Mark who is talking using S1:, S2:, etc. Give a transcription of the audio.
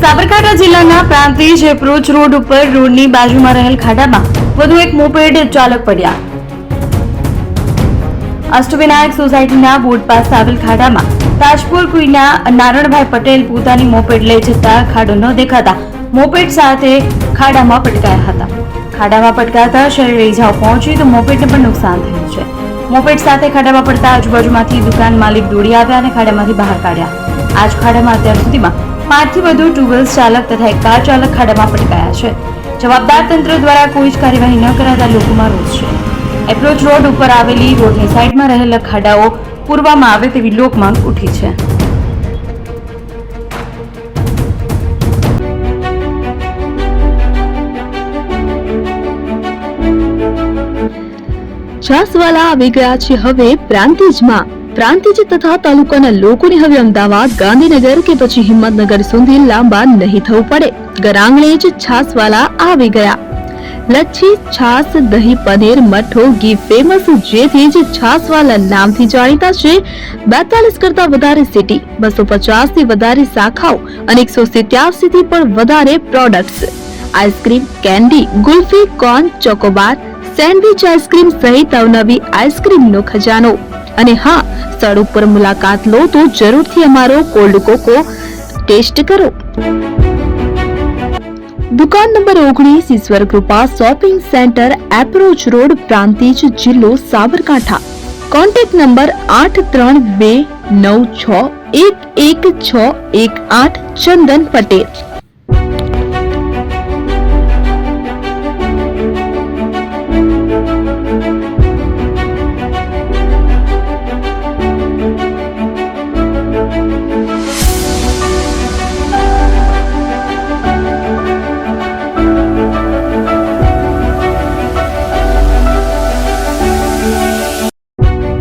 S1: સાબરકાંઠા જિલ્લાના Prantij approach road ઉપર રોડની બાજુમાં રહેલ ખાડામાં વધુ એક મોપેડ ચાલક પડ્યા. અષ્ટવિનાયક સોસાયટીના બોર્ડ પાસે આવેલ ખાડામાં તાજપુર કુઈના નારણભાઈ પટેલ પોતાની મોપેડ લઈ જતા ખાડો ન દેખાતા મોપેડ સાથે ખાડામાં પટકાયા હતા. ખાડામાં પટકાતા શરીરે ઈજાઓ પહોંચી તો મોપેડને પણ નુકસાન થયું છે. મોપેડ સાથે ખાડામાં પડતા આજુબાજુમાંથી દુકાન માલિક દોડી આવ્યા અને ખાડામાંથી બહાર કાઢ્યા. આ જ ખાડામાં અત્યાર સુધીમાં 5 થી વધુ ટુ વ્હીલર ચાલક તથા એક કાર ચાલક ખાડામાં પટકાયા છે. જવાબદાર તંત્ર દ્વારા કોઈ જ કાર્યવાહી ન કરાતા લોકોમાં રોષ છે. એપ્રોચ રોડ ઉપર આવેલી રોડની સાઈડમાં રહેલા ખાડાઓ પૂરવામાં આવે તેવી લોકમાંગ ઉઠી છે.
S2: છાસવાલા આવી ગયા છે હવે પ્રાંતિજમાં. પ્રાંતિજ તથા તાલુકાના લોકોને હવે અમદાવાદ, ગાંધીનગર કે પછી હિંમતનગર સુધી લાંબા નહીં થવું પડે. ગરાંગણે જ છાસવાલા આવી ગયા. લચ્છી, છાસ, દહીં, પનીર, મઠો, ઘી ફેમસ, જેથી જ છાસવાલા નામથી જાણીતા છે. 42 કરતા વધારે સિટી, 250 થી વધારે શાખાઓ અને 187 થી પણ વધારે products. Ice cream, candy, kulfi, corn, Chocobar, sandwich ice cream સહિત અવનવી આઈસ્ક્રીમનો ખજાનો. અને હા, સ્થળ ઉપર મુલાકાત લો તો જરૂરથી અમારો કોલ્ડ કોકો ટેસ્ટ કરો. દુકાન number 19, Ishwar Krupa shopping centre, approach road, Prantij, જિલ્લો સાબરકાંઠા. Contact number 8329611618. ચંદન પટેલ.